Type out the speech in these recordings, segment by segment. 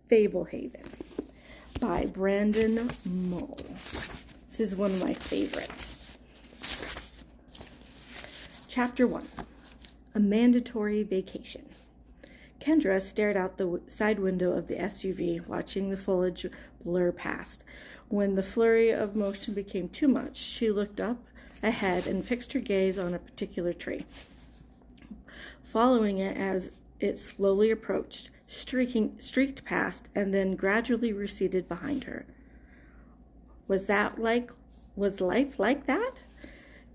Fablehaven by Brandon Mull. This is one of my favorites. Chapter 1. A Mandatory Vacation. Kendra stared out the side window of the SUV, watching the foliage blur past. When the flurry of motion became too much, she looked up ahead and fixed her gaze on a particular tree, following it as it slowly approached, streaked past, and then gradually receded behind her. Was life like that?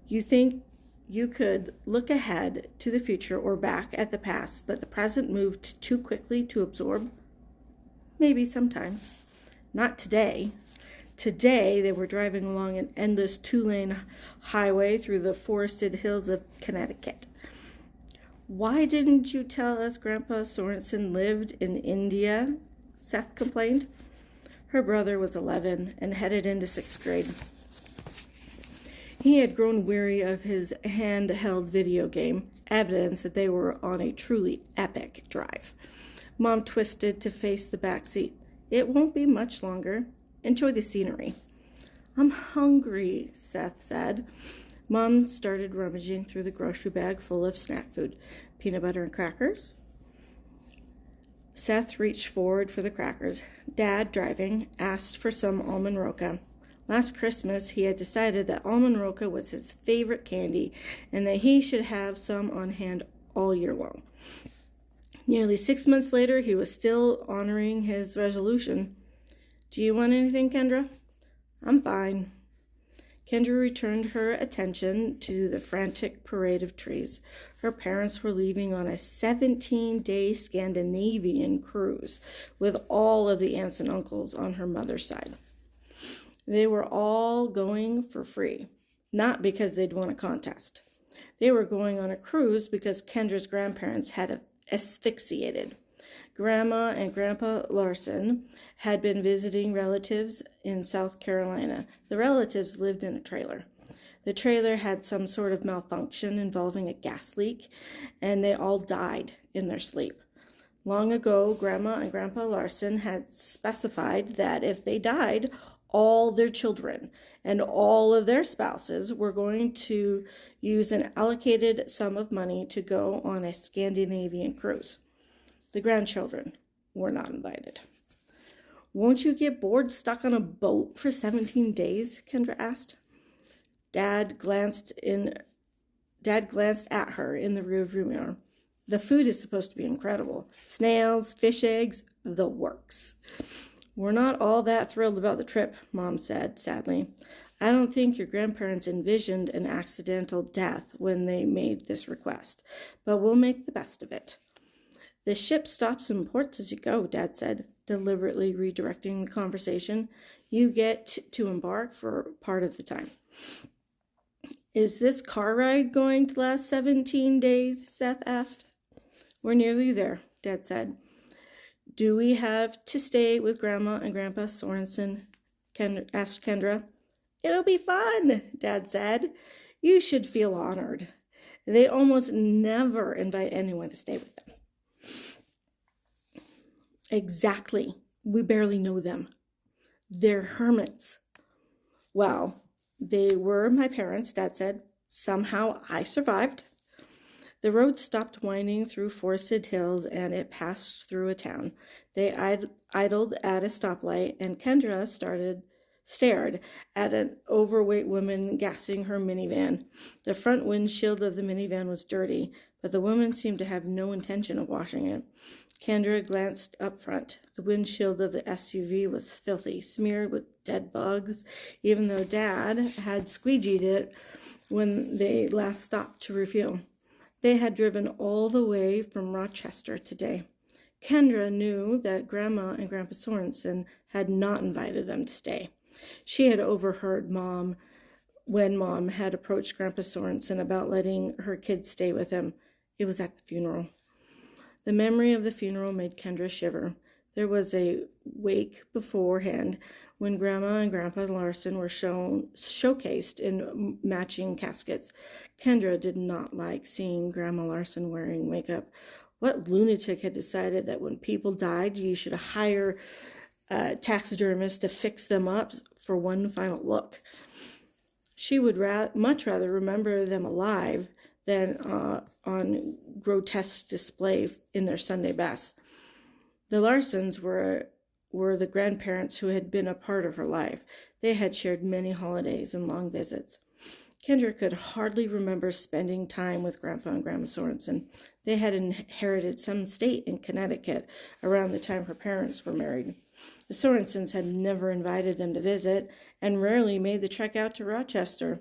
You think you could look ahead to the future or back at the past, but the present moved too quickly to absorb? Maybe sometimes. Not today. Today, they were driving along an endless 2-lane highway through the forested hills of Connecticut. Why didn't you tell us Grandpa Sorensen lived in India? Seth complained. Her brother was 11 and headed into 6th grade. He had grown weary of his handheld video game, evidence that they were on a truly epic drive. Mom twisted to face the back seat. It won't be much longer. Enjoy the scenery. I'm hungry, Seth said. Mom started rummaging through the grocery bag full of snack food. Peanut butter and crackers? Seth reached forward for the crackers. Dad, driving, asked for some almond roca. Last Christmas, he had decided that almond roca was his favorite candy and that he should have some on hand all year long. Nearly 6 months later, he was still honoring his resolution. Do you want anything, Kendra? I'm fine. Kendra returned her attention to the frantic parade of trees. Her parents were leaving on a 17-day Scandinavian cruise with all of the aunts and uncles on her mother's side. They were all going for free, not because they'd won a contest. They were going on a cruise because Kendra's grandparents had asphyxiated. Grandma and Grandpa Larson had been visiting relatives in South Carolina. The relatives lived in a trailer. The trailer had some sort of malfunction involving a gas leak, and they all died in their sleep. Long ago, Grandma and Grandpa Larson had specified that if they died, all their children and all of their spouses were going to use an allocated sum of money to go on a Scandinavian cruise. The grandchildren were not invited. Won't you get bored stuck on a boat for 17 days? Kendra asked. Dad glanced at her in the rearview mirror. The food is supposed to be incredible. Snails, fish eggs, the works. We're not all that thrilled about the trip, Mom said sadly. I don't think your grandparents envisioned an accidental death when they made this request, but we'll make the best of it. The ship stops in ports as you go, Dad said, deliberately redirecting the conversation. You get to embark for part of the time. Is this car ride going to last 17 days? Seth asked. We're nearly there, Dad said. Do we have to stay with Grandma and Grandpa Sorensen? Asked Kendra. It'll be fun, Dad said. You should feel honored. They almost never invite anyone to stay with them. Exactly. We barely know them. They're hermits. Well, they were my parents, Dad said. Somehow I survived. The road stopped winding through forested hills, and it passed through a town. They idled at a stoplight, and Kendra stared at an overweight woman gassing her minivan. The front windshield of the minivan was dirty, but the woman seemed to have no intention of washing it. Kendra glanced up front. The windshield of the SUV was filthy, smeared with dead bugs, even though Dad had squeegeed it when they last stopped to refuel. They had driven all the way from Rochester today. Kendra knew that Grandma and Grandpa Sorensen had not invited them to stay. She had overheard when Mom had approached Grandpa Sorensen about letting her kids stay with him. It was at the funeral. The memory of the funeral made Kendra shiver. There was a wake beforehand when Grandma and Grandpa Larson were showcased in matching caskets. Kendra did not like seeing Grandma Larson wearing makeup. What lunatic had decided that when people died, you should hire taxidermists to fix them up for one final look? She would much rather remember them alive than on grotesque display in their Sunday best. The Larsons were the grandparents who had been a part of her life. They had shared many holidays and long visits. Kendra could hardly remember spending time with Grandpa and Grandma Sorensen. They had inherited some estate in Connecticut around the time her parents were married. The Sorensens had never invited them to visit and rarely made the trek out to Rochester.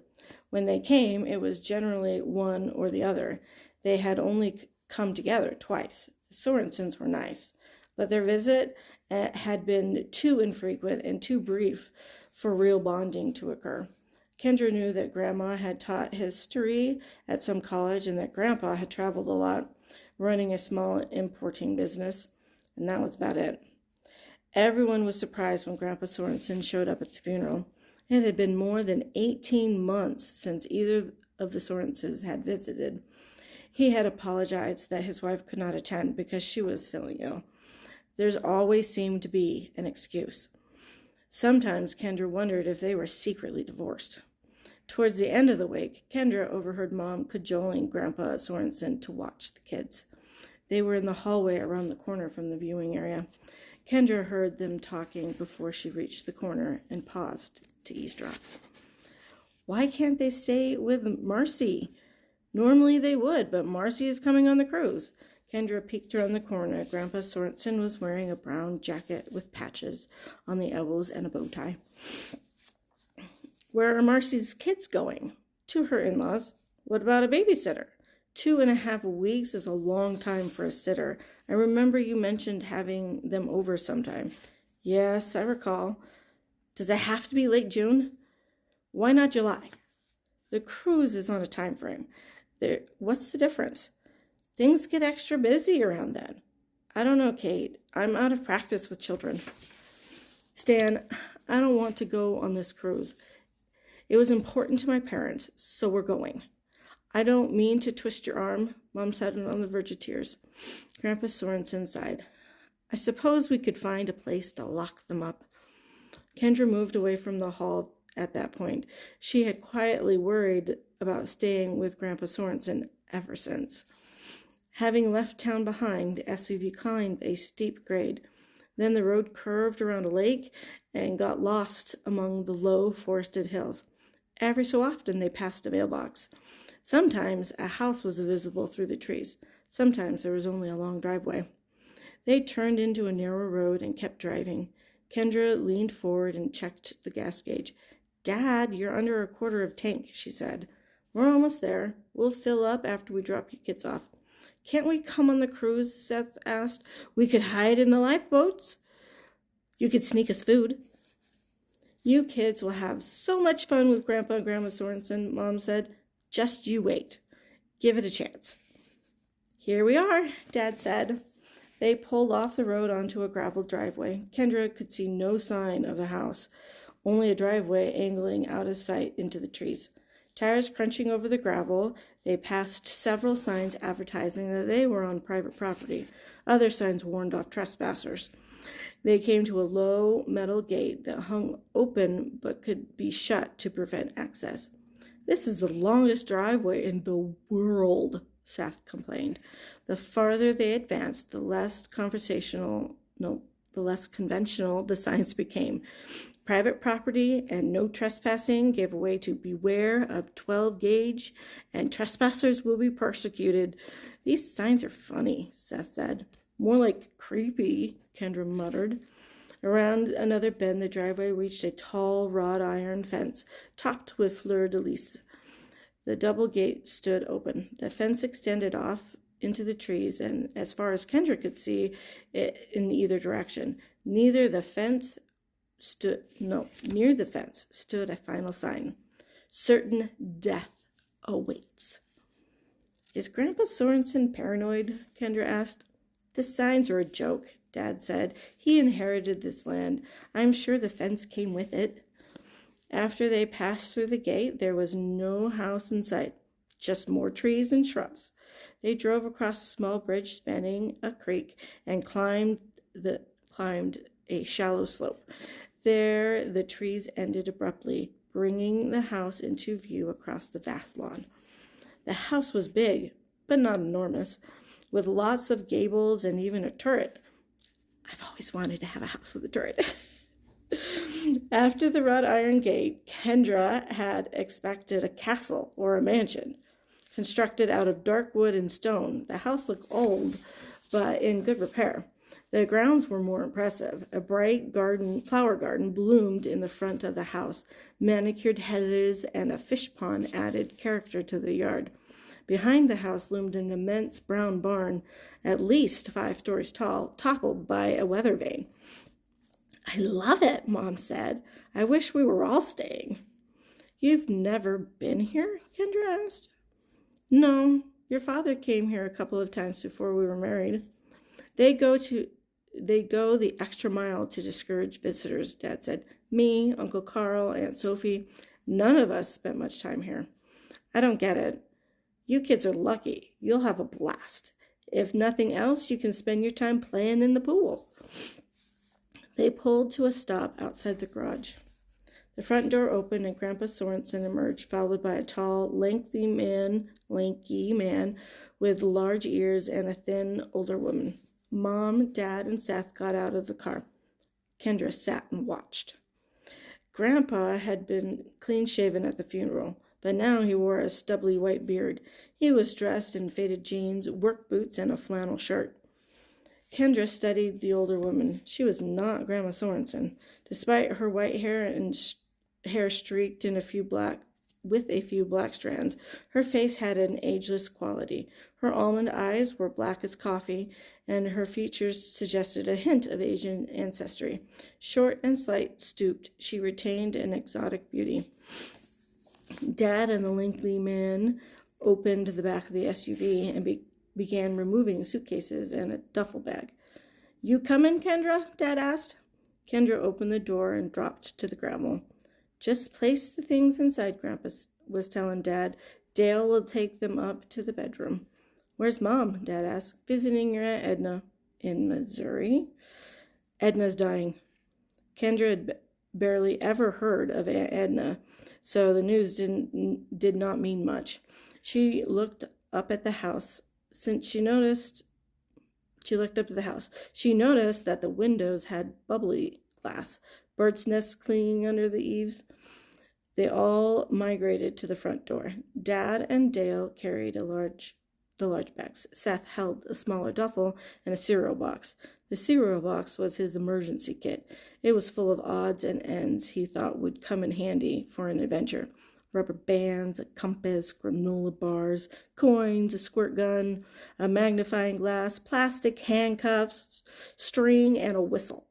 When they came, it was generally one or the other. They had only come together twice. The Sorensens were nice, but their visit had been too infrequent and too brief for real bonding to occur. Kendra knew that Grandma had taught history at some college and that Grandpa had traveled a lot, running a small importing business, and that was about it. Everyone was surprised when Grandpa Sorensen showed up at the funeral. It had been more than 18 months since either of the Sorensens had visited. He had apologized that his wife could not attend because she was feeling ill. There's always seemed to be an excuse. Sometimes Kendra wondered if they were secretly divorced. Towards the end of the week, Kendra overheard Mom cajoling Grandpa Sorensen to watch the kids. They were in the hallway around the corner from the viewing area. Kendra heard them talking before she reached the corner and paused to eavesdrop. Why can't they stay with Marcy? Normally they would, but Marcy is coming on the cruise. Kendra peeked around the corner. Grandpa Sorensen was wearing a brown jacket with patches on the elbows and a bow tie. Where are Marcy's kids going? To her in-laws. What about a babysitter? 2.5 weeks is a long time for a sitter. I remember you mentioned having them over sometime. Yes, I recall. Does it have to be late June? Why not July? The cruise is on a time frame. What's the difference? Things get extra busy around then. I don't know, Kate. I'm out of practice with children. Stan, I don't want to go on this cruise. It was important to my parents, so we're going. I don't mean to twist your arm, Mom said on the verge of tears. Grandpa Sorensen sighed. I suppose we could find a place to lock them up. Kendra moved away from the hall at that point. She had quietly worried about staying with Grandpa Sorensen ever since. Having left town behind, the SUV climbed a steep grade. Then the road curved around a lake and got lost among the low forested hills. Every so often they passed a mailbox. Sometimes a house was visible through the trees. Sometimes there was only a long driveway. They turned into a narrow road and kept driving. Kendra leaned forward and checked the gas gauge. Dad, you're under a quarter of tank, she said. We're almost there. We'll fill up after we drop you kids off. Can't we come on the cruise? Seth asked. We could hide in the lifeboats. You could sneak us food. You kids will have so much fun with Grandpa and Grandma Sorensen, Mom said. Just you wait. Give it a chance. Here we are, Dad said. They pulled off the road onto a gravel driveway. Kendra could see no sign of the house, only a driveway angling out of sight into the trees. Tires crunching over the gravel, they passed several signs advertising that they were on private property. Other signs warned off trespassers. They came to a low metal gate that hung open but could be shut to prevent access. This is the longest driveway in the world, Seth complained. The farther they advanced, the less conventional the signs became. Private property and no trespassing gave way to beware of 12-gauge and trespassers will be persecuted. These signs are funny, Seth said. More like creepy, Kendra muttered. Around another bend, the driveway reached a tall wrought iron fence topped with fleur-de-lis. The double gate stood open. The fence extended off into the trees, and as far as Kendra could see, it in either direction. Near the fence stood a final sign. Certain death awaits. Is Grandpa Sorensen paranoid? Kendra asked. The signs are a joke, Dad said. He inherited this land. I'm sure the fence came with it. After they passed through the gate, there was no house in sight, just more trees and shrubs. They drove across a small bridge spanning a creek and climbed a shallow slope. There, the trees ended abruptly, bringing the house into view across the vast lawn. The house was big, but not enormous, with lots of gables and even a turret. I've always wanted to have a house with a turret. After the wrought iron gate, Kendra had expected a castle or a mansion, constructed out of dark wood and stone. The house looked old, but in good repair. The grounds were more impressive. A bright flower garden bloomed in the front of the house. Manicured hedges and a fish pond added character to the yard. Behind the house loomed an immense brown barn, at least 5 stories tall, toppled by a weather vane. I love it, Mom said. I wish we were all staying. You've never been here? Kendra asked. No, your father came here a couple of times before we were married. They go the extra mile to discourage visitors, Dad said. Me, Uncle Carl, Aunt Sophie, none of us spent much time here. I don't get it. You kids are lucky. You'll have a blast. If nothing else, you can spend your time playing in the pool. They pulled to a stop outside the garage. The front door opened and Grandpa Sorensen emerged, followed by a tall, lanky man with large ears and a thin, older woman. Mom, Dad, and Seth got out of the car. Kendra sat and watched. Grandpa had been clean-shaven at the funeral, but now he wore a stubbly white beard. He was dressed in faded jeans, work boots, and a flannel shirt. Kendra studied the older woman. She was not Grandma Sorensen. Despite her white hair and hair streaked in with a few black strands, her face had an ageless quality. Her almond eyes were black as coffee, and her features suggested a hint of Asian ancestry. Short and slight stooped, she retained an exotic beauty. Dad and the lanky man opened the back of the SUV and began removing suitcases and a duffel bag. You coming, Kendra? Dad asked. Kendra opened the door and dropped to the gravel. Just place the things inside, Grandpa was telling Dad. Dale will take them up to the bedroom. Where's Mom? Dad asked. Visiting your Aunt Edna. In Missouri? Edna's dying. Kendra had barely ever heard of Aunt Edna, so the news did not mean much. She looked up at the house. She noticed that the windows had bubbly glass, birds' nests clinging under the eaves. They all migrated to the front door. Dad and Dale carried the large bags. Seth held a smaller duffel and a cereal box. The cereal box was his emergency kit. It was full of odds and ends he thought would come in handy for an adventure. Rubber bands, a compass, granola bars, coins, a squirt gun, a magnifying glass, plastic handcuffs, string, and a whistle.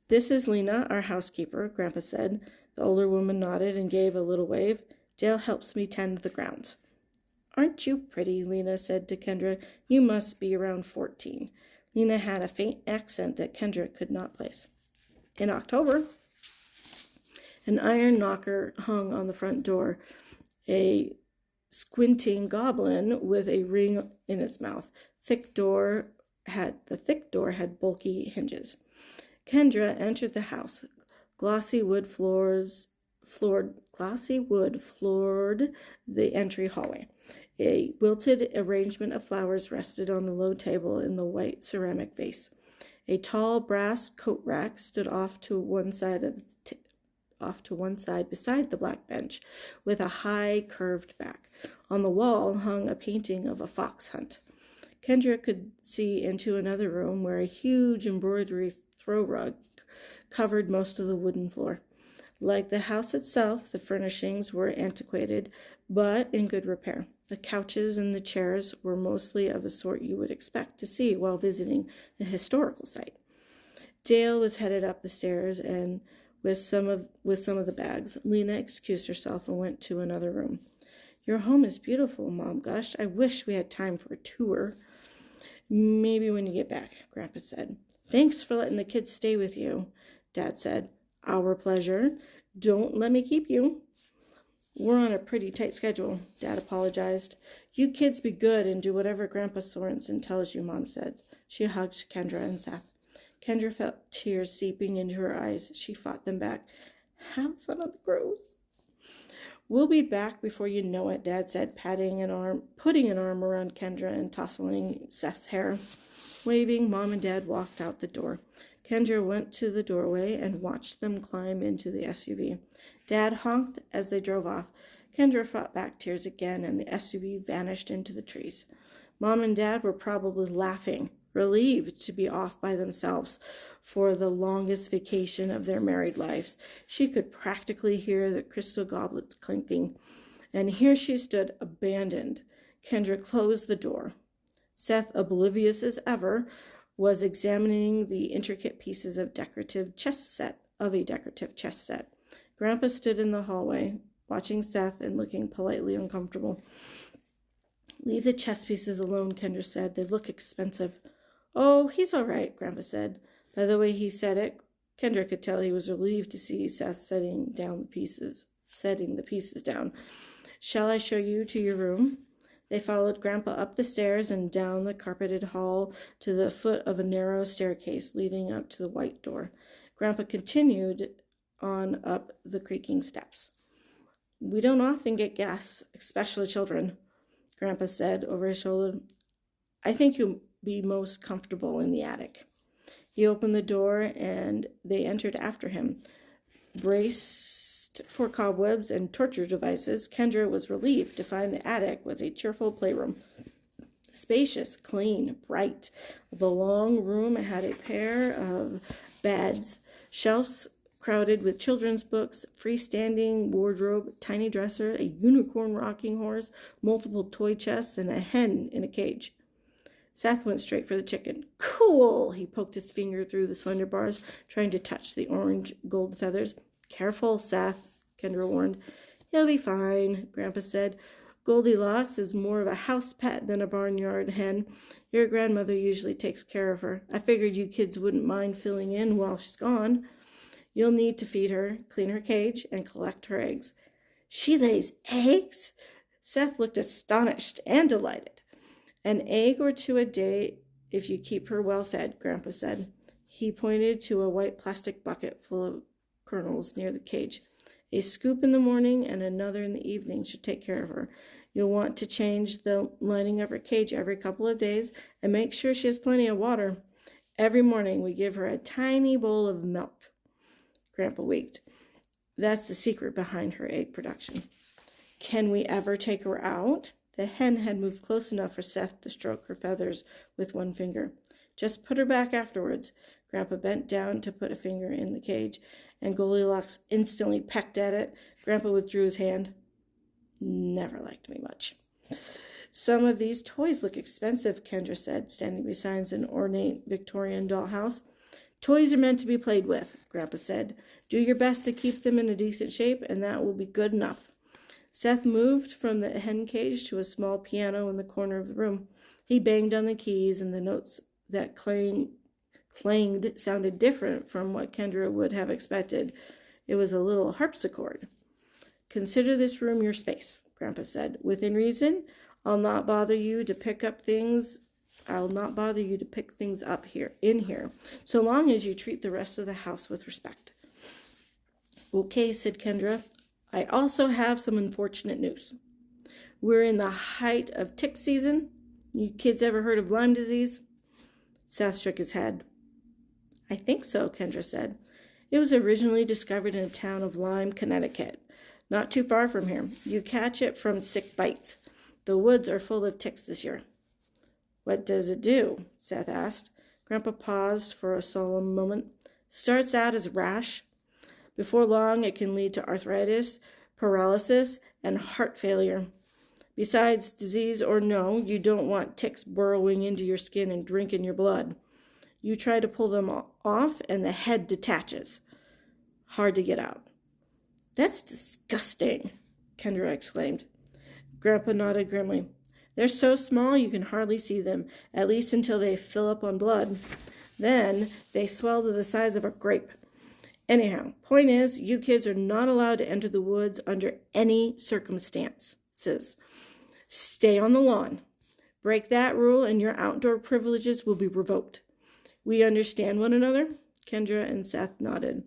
This is Lena, our housekeeper, Grandpa said. The older woman nodded and gave a little wave. Dale helps me tend the grounds. Aren't you pretty? Lena said to Kendra. You must be around 14. Lena had a faint accent that Kendra could not place. In October, an iron knocker hung on the front door, a squinting goblin with a ring in its mouth. The thick door had bulky hinges. Kendra entered the house. Glossy wood floored the entry hallway. A wilted arrangement of flowers rested on the low table in the white ceramic vase. A tall brass coat rack stood off to one side beside the black bench, with a high curved back. On the wall hung a painting of a fox hunt. Kendra could see into another room where a huge embroidery throw rug covered most of the wooden floor. Like the house itself, the furnishings were antiquated, but in good repair. The couches and the chairs were mostly of a sort you would expect to see while visiting a historical site. Dale was headed up the stairs and with some of the bags. Lena excused herself and went to another room. Your home is beautiful, Mom gushed. I wish we had time for a tour. Maybe when you get back, Grandpa said. Thanks for letting the kids stay with you, Dad said. Our pleasure. Don't let me keep you. We're on a pretty tight schedule, Dad apologized. You kids be good and do whatever Grandpa Sorensen tells you, Mom said. She hugged Kendra and Seth. Kendra felt tears seeping into her eyes. She fought them back. Have fun on the cruise. We'll be back before you know it, Dad said, putting an arm around Kendra and tousling Seth's hair. Waving, Mom and Dad walked out the door. Kendra went to the doorway and watched them climb into the SUV. Dad honked as they drove off. Kendra fought back tears again, and the SUV vanished into the trees. Mom and Dad were probably laughing, relieved to be off by themselves for the longest vacation of their married lives. She could practically hear the crystal goblets clinking, and here she stood, abandoned. Kendra closed the door. Seth, oblivious as ever, was examining the intricate pieces of a decorative chess set. Grandpa stood in the hallway, watching Seth and looking politely uncomfortable. Leave the chess pieces alone, Kendra said. They look expensive. Oh, he's all right, Grandpa said. By the way he said it, Kendra could tell he was relieved to see Seth setting the pieces down. Shall I show you to your room? They followed Grandpa up the stairs and down the carpeted hall to the foot of a narrow staircase leading up to the white door. Grandpa continued on up the creaking steps. We don't often get guests, especially children, Grandpa said over his shoulder. I think you'll be most comfortable in the attic. He opened the door and they entered after him. Braced for cobwebs and torture devices, Kendra was relieved to find the attic was a cheerful playroom. Spacious, clean, bright. The long room had a pair of beds, shelves crowded with children's books, freestanding wardrobe, tiny dresser, a unicorn rocking horse, multiple toy chests, and a hen in a cage. Seth went straight for the chicken. Cool! He poked his finger through the slender bars, trying to touch the orange gold feathers. Careful, Seth, Kendra warned. He'll be fine, Grandpa said. Goldilocks is more of a house pet than a barnyard hen. Your grandmother usually takes care of her. I figured you kids wouldn't mind filling in while she's gone. You'll need to feed her, clean her cage, and collect her eggs. She lays eggs? Seth looked astonished and delighted. An egg or two a day if you keep her well fed, Grandpa said. He pointed to a white plastic bucket full of kernels near the cage. A scoop in the morning and another in the evening should take care of her. You'll want to change the lining of her cage every couple of days and make sure she has plenty of water. Every morning we give her a tiny bowl of milk. Grandpa winked. That's the secret behind her egg production. Can we ever take her out? The hen had moved close enough for Seth to stroke her feathers with one finger. Just put her back afterwards. Grandpa bent down to put a finger in the cage, and Goldilocks instantly pecked at it. Grandpa withdrew his hand. Never liked me much. Some of these toys look expensive, Kendra said, standing beside an ornate Victorian dollhouse. Toys are meant to be played with, Grandpa said. Do your best to keep them in a decent shape, and that will be good enough. Seth moved from the hen cage to a small piano in the corner of the room. He banged on the keys, and the notes that clanged sounded different from what Kendra would have expected. It was a little harpsichord. Consider this room your space, Grandpa said. Within reason, I'll not bother you to pick things up in here, so long as you treat the rest of the house with respect. Okay, said Kendra. I also have some unfortunate news. We're in the height of tick season. You kids ever heard of Lyme disease? Seth shook his head. I think so, Kendra said. It was originally discovered in the town of Lyme, Connecticut, not too far from here. You catch it from sick bites. The woods are full of ticks this year. What does it do? Seth asked. Grandpa paused for a solemn moment. Starts out as a rash. Before long, it can lead to arthritis, paralysis, and heart failure. Besides, disease or no, you don't want ticks burrowing into your skin and drinking your blood. You try to pull them off, and the head detaches. Hard to get out. That's disgusting, Kendra exclaimed. Grandpa nodded grimly. They're so small you can hardly see them, at least until they fill up on blood. Then they swell to the size of a grape. Anyhow, point is, you kids are not allowed to enter the woods under any circumstances. Stay on the lawn. Break that rule and your outdoor privileges will be revoked. We understand one another? Kendra and Seth nodded.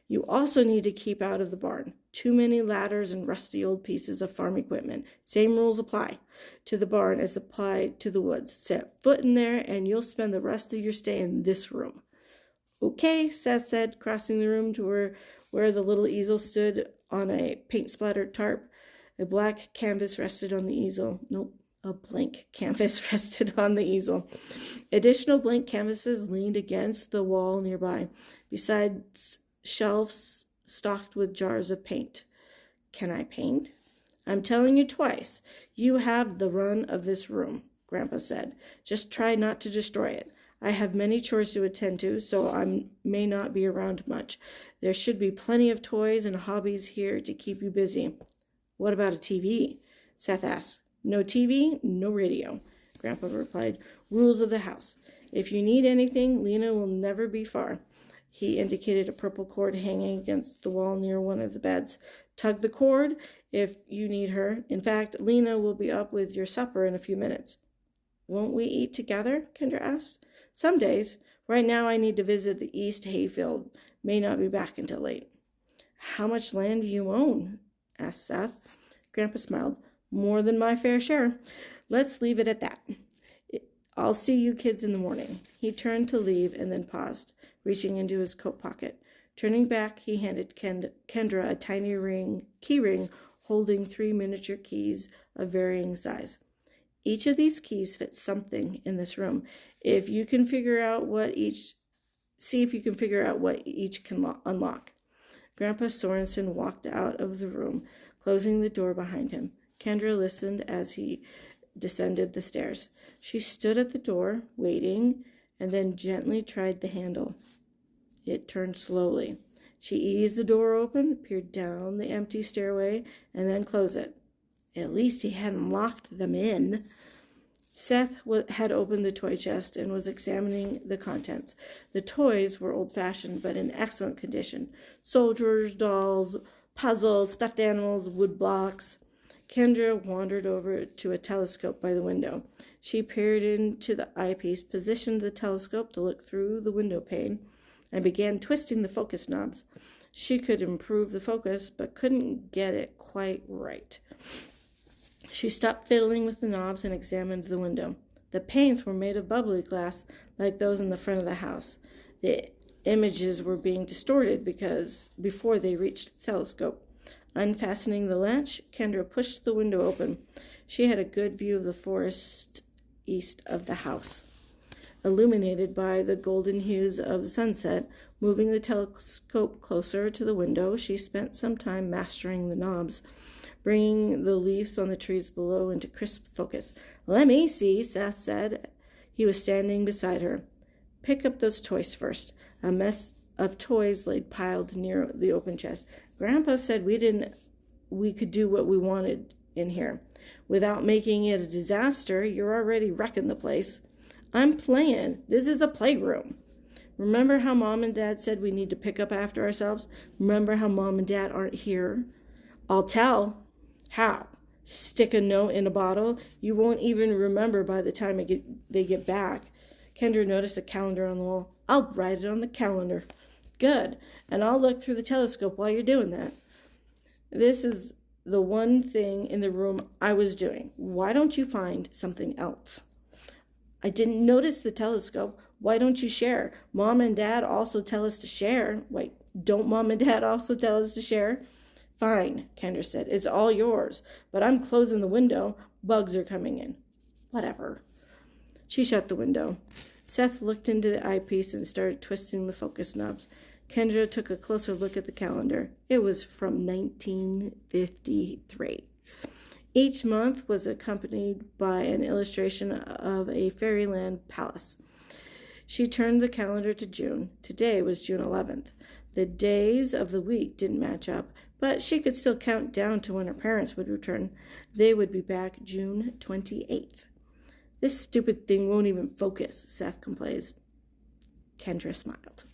You also need to keep out of the barn. Too many ladders and rusty old pieces of farm equipment. Same rules apply to the barn as apply to the woods. Set foot in there and you'll spend the rest of your stay in this room. Okay, Seth said, crossing the room to where the little easel stood on a paint-splattered tarp. A black canvas rested on the easel. Nope. A blank canvas rested on the easel. Additional blank canvases leaned against the wall nearby, besides shelves stocked with jars of paint. Can I paint? I'm telling you twice. You have the run of this room, Grandpa said. Just try not to destroy it. I have many chores to attend to, so I may not be around much. There should be plenty of toys and hobbies here to keep you busy. What about a TV? Seth asked. No TV, no radio, Grandpa replied. Rules of the house. If you need anything, Lena will never be far. He indicated a purple cord hanging against the wall near one of the beds. Tug the cord if you need her. In fact, Lena will be up with your supper in a few minutes. Won't we eat together? Kendra asked. Some days. Right now I need to visit the East Hayfield. May not be back until late. How much land do you own? Asked Seth. Grandpa smiled. More than my fair share. Let's leave it at that. I'll see you kids in the morning. He turned to leave and then paused, reaching into his coat pocket. Turning back, he handed Kendra a tiny key ring holding 3 miniature keys of varying size. Each of these keys fits something in this room. See if you can figure out what each can unlock. Grandpa Sorensen walked out of the room, closing the door behind him. Kendra listened as he descended the stairs. She stood at the door, waiting, and then gently tried the handle. It turned slowly. She eased the door open, peered down the empty stairway, and then closed it. At least he hadn't locked them in. Seth had opened the toy chest and was examining the contents. The toys were old-fashioned but in excellent condition. Soldiers, dolls, puzzles, stuffed animals, wood blocks. Kendra wandered over to a telescope by the window. She peered into the eyepiece, positioned the telescope to look through the window pane, and began twisting the focus knobs. She could improve the focus, but couldn't get it quite right. She stopped fiddling with the knobs and examined the window. The panes were made of bubbly glass, like those in the front of the house. The images were being distorted before they reached the telescope. Unfastening the latch, Kendra pushed the window open. She had a good view of the forest east of the house, illuminated by the golden hues of the sunset. Moving the telescope closer to the window, she spent some time mastering the knobs, bringing the leaves on the trees below into crisp focus. Let me see, Seth said. He was standing beside her. Pick up those toys first. A mess of toys lay piled near the open chest. Grandpa said we could do what we wanted in here. Without making it a disaster, you're already wrecking the place. I'm playing. This is a playroom. Remember how Mom and Dad said we need to pick up after ourselves? Remember how Mom and Dad aren't here? I'll tell. How? Stick a note in a bottle? You won't even remember by the time they get back. Kendra noticed a calendar on the wall. I'll write it on the calendar. Good. And I'll look through the telescope while you're doing that. This is the one thing in the room I was doing. Why don't you find something else? I didn't notice the telescope. Why don't you share? Mom and Dad also tell us to share. Wait, don't Mom and Dad also tell us to share? Fine, Kendra said. It's all yours. But I'm closing the window. Bugs are coming in. Whatever. She shut the window. Seth looked into the eyepiece and started twisting the focus knobs. Kendra took a closer look at the calendar. It was from 1953. Each month was accompanied by an illustration of a fairyland palace. She turned the calendar to June. Today was June 11th. The days of the week didn't match up, but she could still count down to when her parents would return. They would be back June 28th. This stupid thing won't even focus, Seth complained. Kendra smiled.